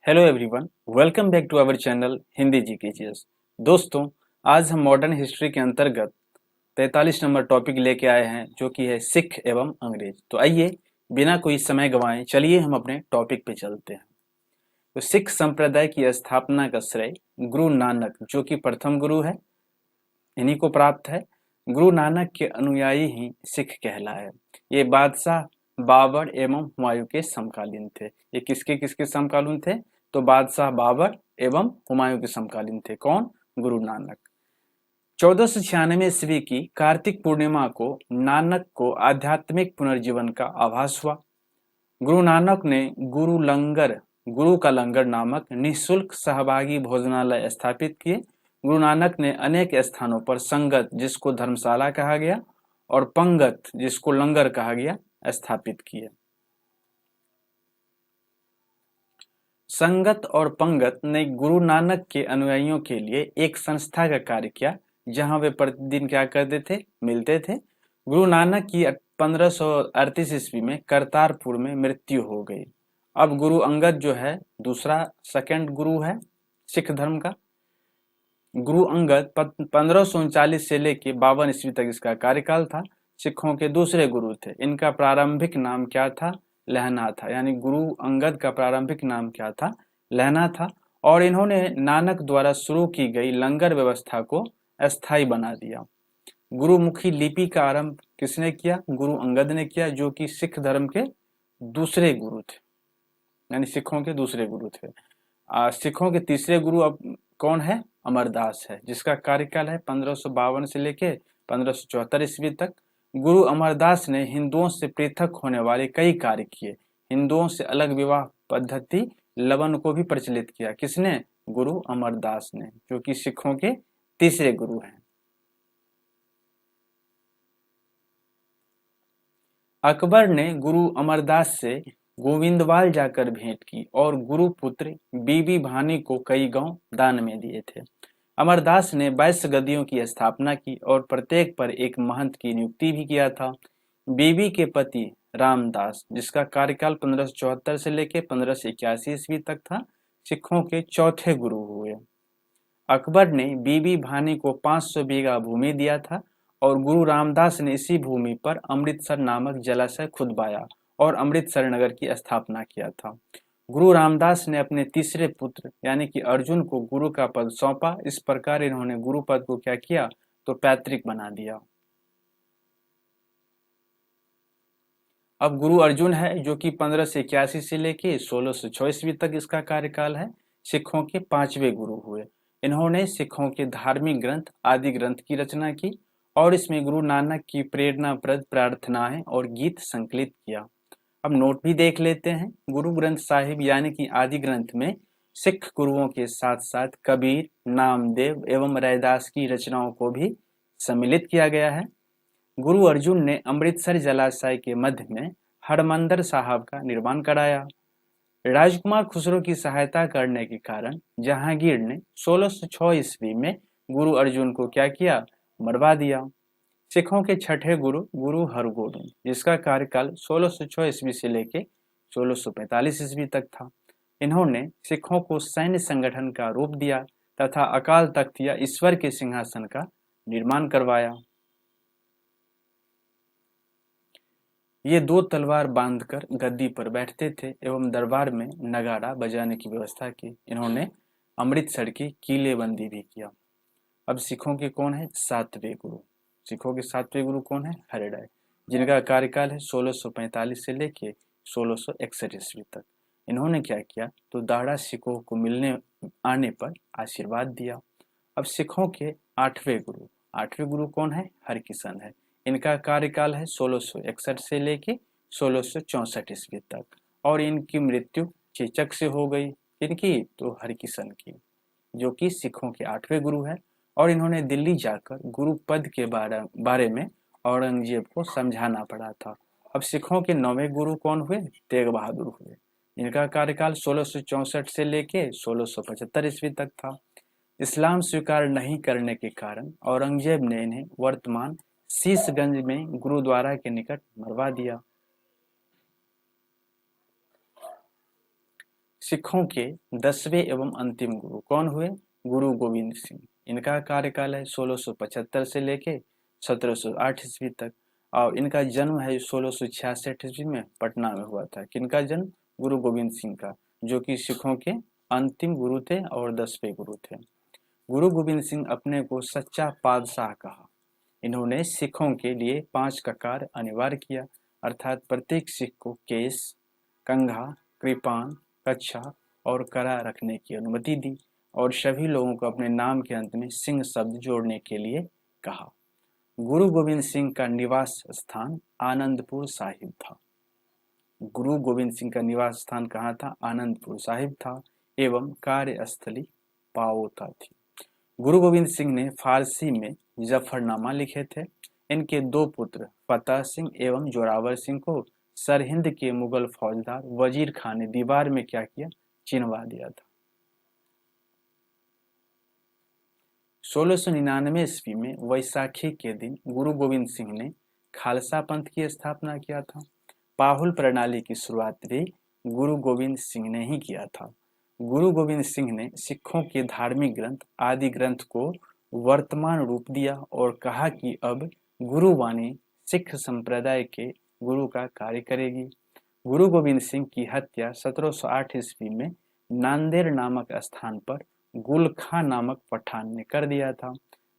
Hello everyone, welcome back to our channel Hindi GKGS. दोस्तों, आज हम मॉडर्न हिस्ट्री के अंतर्गत 43 नंबर टॉपिक लेके आए हैं, जो कि है सिख एवं अंग्रेज। तो आइए बिना कोई समय गंवाए चलिए हम अपने टॉपिक पे चलते हैं। तो सिख संप्रदाय की स्थापना का श्रेय गुरु नानक, जो कि प्रथम गुरु है, इन्हीं को प्राप्त है। गुरु नानक के अनुयायी ही सिख कहलाए। ये बादशाह बाबर एवं हुमायूं के समकालीन थे। ये किसके किसके समकालीन थे? तो बादशाह बाबर एवं हुमायूं के समकालीन थे। कौन? गुरु नानक। 1496 ईस्वी की कार्तिक पूर्णिमा को नानक को आध्यात्मिक पुनर्जीवन का आभास हुआ। गुरु नानक ने गुरु का लंगर नामक निःशुल्क सहभागी भोजनालय स्थापित किए। गुरु नानक ने अनेक स्थानों पर संगत, जिसको धर्मशाला कहा गया, और पंगत, जिसको लंगर कहा गया, स्थापित किए। संगत और पंगत ने गुरु नानक के अनुयायियों के लिए एक संस्था का कार्य किया, जहां वे प्रतिदिन क्या करते थे? मिलते थे। गुरु नानक की 1538 ईस्वी में करतारपुर में मृत्यु हो गई। अब गुरु अंगद जो है दूसरा सेकंड गुरु है सिख धर्म का। गुरु अंगद 1539 से लेके 52 ईस्वी तक इसका कार्यकाल था। सिखों के दूसरे गुरु थे। इनका प्रारंभिक नाम क्या था? लहना था। यानी गुरु अंगद का प्रारंभिक नाम क्या था? लहना था। और इन्होंने नानक द्वारा शुरू की गई लंगर व्यवस्था को अस्थायी बना दिया। गुरुमुखी लिपि का आरंभ किसने किया? गुरु अंगद ने किया, जो कि सिख धर्म के दूसरे गुरु थे, यानी सिखों के दूसरे गुरु थे। सिखों के तीसरे गुरु अब कौन है? अमरदास है, जिसका कार्यकाल है 1552 से लेके 1574 ईस्वी तक। गुरु अमरदास ने हिंदुओं से पृथक होने वाले कई कार्य किए। हिंदुओं से अलग विवाह पद्धति लवन को भी प्रचलित किया। किसने? गुरु अमरदास ने, जो कि सिखों के तीसरे गुरु हैं। अकबर ने गुरु अमरदास से गोविंदवाल जाकर भेंट की और गुरु पुत्र बीबी भानी को कई गांव दान में दिए थे। अमरदास ने 22 गद्दियों की स्थापना की और प्रत्येक पर एक महंत की नियुक्ति भी किया था। बीबी के पति रामदास, जिसका कार्यकाल 1574 से लेकर 1581 ईस्वी तक था, सिखों के चौथे गुरु हुए। अकबर ने बीबी भानी को 500 बीघा भूमि दिया था और गुरु रामदास ने इसी भूमि पर अमृतसर नामक जलाशय खुदवाया और अमृतसर नगर की स्थापना किया था। गुरु रामदास ने अपने तीसरे पुत्र यानी कि अर्जुन को गुरु का पद सौंपा। इस प्रकार इन्होंने गुरु पद को क्या किया? तो पैतृक बना दिया। अब गुरु अर्जुन है, जो कि 1581 से लेके 1606 ईस्वी तक इसका कार्यकाल है। सिखों के पांचवे गुरु हुए। इन्होंने सिखों के धार्मिक ग्रंथ आदि ग्रंथ की रचना की और इसमें गुरु नानक की प्रेरणाप्रद प्रार्थनाएं और गीत संकलित किया। अब नोट भी देख लेते हैं। गुरु ग्रंथ साहिब यानी कि आदि ग्रंथ में सिख गुरुओं के साथ साथ कबीर, नामदेव एवं रैदास की रचनाओं को भी सम्मिलित किया गया है। गुरु अर्जुन ने अमृतसर जलाशय के मध्य में हरमंदर साहब का निर्माण कराया। राजकुमार खुसरो की सहायता करने के कारण जहांगीर ने 1606 ईस्वी में गुरु अर्जुन को क्या किया? मरवा दिया। सिखों के छठे गुरु गुरु हरगोबिंद, जिसका कार्यकाल 1606 ईस्वी से लेके 1645 ईस्वी तक था। इन्होंने सिखों को सैन्य संगठन का रूप दिया तथा अकाल तख्त या ईश्वर के सिंहासन का निर्माण करवाया। ये 2 तलवार बांधकर गद्दी पर बैठते थे एवं दरबार में नगाड़ा बजाने की व्यवस्था की। इन्होंने अमृतसर की किलेबंदी भी किया। अब सिखों के कौन है? 7वें गुरु। सिखों के 7वें गुरु कौन है? हरिराय, जिनका कार्यकाल है 1645 से लेके 1661 ईस्वी तक। इन्होंने क्या किया? तो दाढ़ा सिखों को मिलने आने पर आशीर्वाद दिया। अब सिखों के 8वें गुरु कौन है? हरकिशन है। इनका कार्यकाल है 1661 से लेके 1664 ईस्वी तक और इनकी मृत्यु चेचक से हो गई। इनकी तो हरकिशन की, जो कि सिखों के 8वें गुरु है। और इन्होंने दिल्ली जाकर गुरु पद के बारे में औरंगजेब को समझाना पड़ा था। अब सिखों के 9वें गुरु कौन हुए? तेग बहादुर हुए। इनका कार्यकाल 1664 से लेके 1675 ईस्वी तक था। इस्लाम स्वीकार नहीं करने के कारण औरंगजेब ने इन्हें वर्तमान शीशगंज में गुरुद्वारा के निकट मरवा दिया। सिखों के 10वें एवं अंतिम गुरु कौन हुए? गुरु गोविंद सिंह। इनका कार्यकाल है 1675 से लेके 1708 ईस्वी तक, और इनका जन्म है 1666 ईस्वी में पटना में हुआ था। किनका जन्म? गुरु गोविंद सिंह का, जो कि सिखों के अंतिम गुरु थे और 10वें गुरु थे। गुरु गोविंद सिंह अपने को सच्चा पातशाह कहा। इन्होंने सिखों के लिए 5 ककार अनिवार्य किया, अर्थात प्रत्येक सिख को केस, कंघा, कृपान, कच्छा और करा रखने की अनुमति दी, और सभी लोगों को अपने नाम के अंत में सिंह शब्द जोड़ने के लिए कहा। गुरु गोविंद सिंह का निवास स्थान आनंदपुर साहिब था। गुरु गोविंद सिंह का निवास स्थान कहाँ था? आनंदपुर साहिब था, एवं कार्यस्थली पाओता थी। गुरु गोविंद सिंह ने फारसी में जफरनामा लिखे थे। इनके 2 पुत्र फतेह सिंह एवं जोरावर सिंह को सरहिंद के मुगल फौजदार वजीर खान ने दीवार में क्या किया? चिनवा दिया था। 1699 ईस्वी में वैसाखी के दिन गुरु गोविंद सिंह ने खालसा पंथ की स्थापना किया था। पाहुल प्रणाली की शुरुआत भी गुरु गोविंद सिंह ने ही किया था। गुरु गोविंद सिंह ने सिखों के धार्मिक ग्रंथ आदि ग्रंथ को वर्तमान रूप दिया और कहा कि अब गुरुवाणी सिख संप्रदाय के गुरु का कार्य करेगी। गुरु गोविंद सिंह की हत्या 1708 ईस्वी में नांदेड़ नामक स्थान पर गुल खां नामक पठान ने कर दिया था।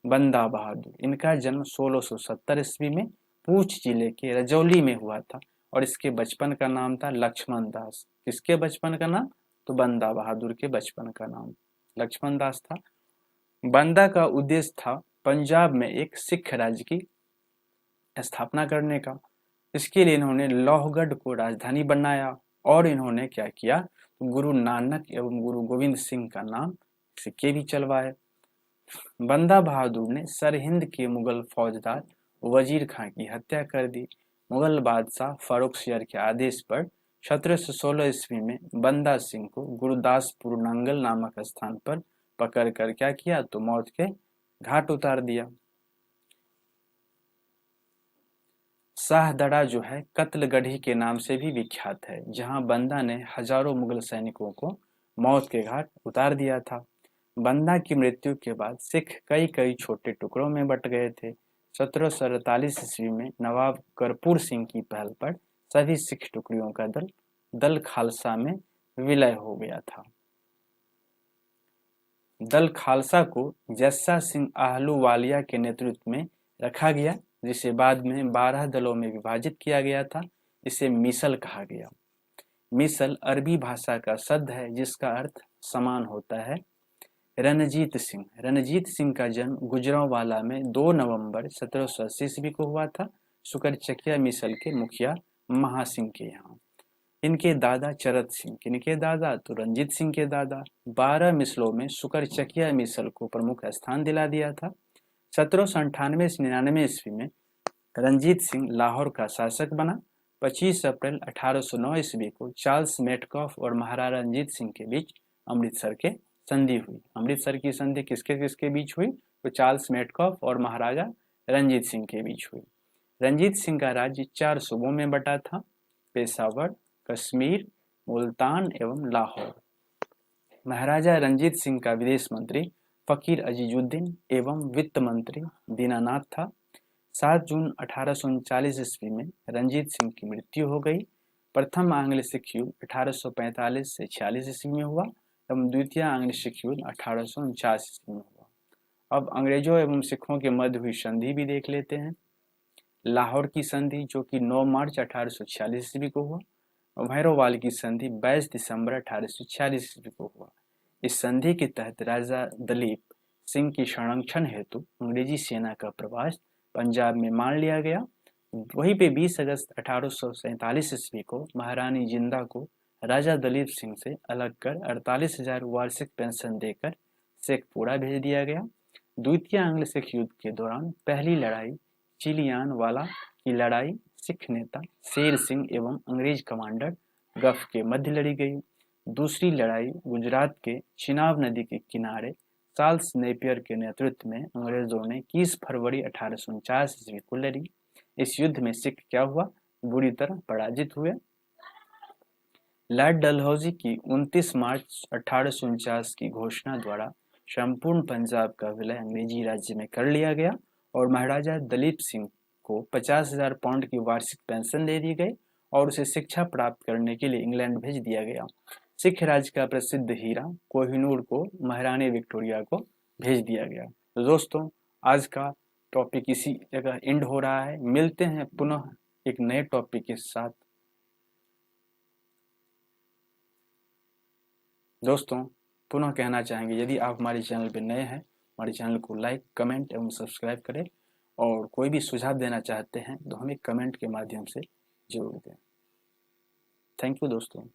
बंदा बहादुर, इनका जन्म 1670 ईस्वी में पूंछ जिले के रजौली में हुआ था, और इसके बचपन का नाम था लक्ष्मण दास। किसके बचपन का नाम? तो बंदा बहादुर के बचपन का नाम लक्ष्मण दास था। बंदा का उद्देश्य था पंजाब में एक सिख राज्य की स्थापना करने का। इसके लिए इन्होंने लोहगढ़ को राजधानी बनाया, और इन्होंने क्या किया? गुरु नानक एवं गुरु गोविंद सिंह का नाम सिक्के भी चलवाए। बंदा बहादुर ने सरहिंद के मुगल फौजदार वजीर खां की हत्या कर दी। मुगल बादशाह फारुखसियर के आदेश पर 1716 ईस्वी में बंदा सिंह को गुरदासपुर नंगल नामक स्थान पर पकड़कर क्या किया? तो मौत के घाट उतार दिया। शाहदरा जो है कत्लगढ़ी के नाम से भी विख्यात है, जहां बंदा ने हजारों मुगल सैनिकों को मौत के घाट उतार दिया था। बंदा की मृत्यु के बाद सिख कई कई छोटे टुकड़ों में बट गए थे। 1748 ईस्वी में नवाब कर्पूर सिंह की पहल पर सभी सिख टुकड़ियों का दल खालसा में विलय हो गया था। दल खालसा को जस्सा सिंह आहलूवालिया के नेतृत्व में रखा गया, जिसे बाद में 12 दलों में विभाजित किया गया था। इसे मिसल कहा गया। मिसल अरबी भाषा का शब्द है जिसका अर्थ समान होता है। रणजीत सिंह का जन्म गुजरांवाला में 2 नवंबर 1780 ईस्वी को हुआ था, सुकरचकिया मिसल के मुखिया महासिंह के यहाँ। इनके दादा चरत सिंह, किनके दादा? तो रंजीत सिंह के दादा। 12 मिसलों में सुकरचकिया मिसल को प्रमुख स्थान दिला दिया था। 1798 से 99 ईस्वी में रंजीत सिंह लाहौर का शासक बना। 25 अप्रैल 1809 ईस्वी को चार्ल्स मेटकॉफ और महाराजा रंजीत सिंह के बीच अमृतसर के संधि हुई। अमृतसर की संधि किसके किसके बीच हुई? तो चार्ल्स मेटकॉफ और महाराजा रंजीत सिंह के बीच हुई। रंजीत सिंह का राज्य 4 सूबों में बटा था: पेशावर, कश्मीर, मुल्तान एवं लाहौर। महाराजा रंजीत सिंह का विदेश मंत्री फकीर अजीजुद्दीन एवं वित्त मंत्री दीनानाथ था। 7 जून 1839 ईस्वी में रंजीत सिंह की मृत्यु हो गई। प्रथम आंग्ल सिख युद्ध 1845 से 46 ईस्वी में हुआ एवं द्वितीय आंग्ल सिख युद्ध 1849 ईस्वी में हुआ। अब अंग्रेजों एवं सिखों के मध्य हुई संधि भी देख लेते हैं। लाहौर की संधि जो कि 9 मार्च 1846 ईस्वी को हुआ। भैरोवाल की संधि 22 दिसंबर 1846 ईस्वी को हुआ। इस संधि के तहत राजा दलीप सिंह की संरक्षण हेतु अंग्रेजी सेना का प्रवास पंजाब में मान लिया गया। वहीं पे 20 अगस्त 1847 ईस्वी को महारानी जिंदा को राजा दलीप सिंह से अलग कर 48,000 वार्षिक पेंशन देकर शेखपुरा भेज दिया गया। द्वितीय आंग्ल सिख युद्ध के दौरान पहली लड़ाई चिलियानवाला की लड़ाई सिख नेता शेर सिंह एवं अंग्रेज कमांडर गफ के मध्य लड़ी गई। दूसरी लड़ाई गुजरात के चिनाब नदी के किनारे चार्ल्स नेपियर के नेतृत्व में अंग्रेजों ने 21 फरवरी 1849 ईस्वी को लड़ी। इस युद्ध में सिख क्या हुआ? बुरी तरह पराजित हुए। लॉर्ड डलहौजी की 29 मार्च 1849 की घोषणा द्वारा संपूर्ण पंजाब का विलय अंग्रेजी राज्य में कर लिया गया और महाराजा दलीप सिंह को 50,000 पाउंड की वार्षिक पेंशन दे दी गई और उसे शिक्षा प्राप्त करने के लिए इंग्लैंड भेज दिया गया। सिख राज्य का प्रसिद्ध हीरा कोहिनूर को महारानी विक्टोरिया को भेज दिया गया। तो दोस्तों, आज का टॉपिक इसी जगह एंड हो रहा है। मिलते हैं पुनः एक नए टॉपिक के साथ। दोस्तों, पुनः कहना चाहेंगे, यदि आप हमारे चैनल पर नए हैं, हमारे चैनल को लाइक, कमेंट एवं सब्सक्राइब करें और कोई भी सुझाव देना चाहते हैं तो हमें कमेंट के माध्यम से जरूर दें। थैंक यू दोस्तों।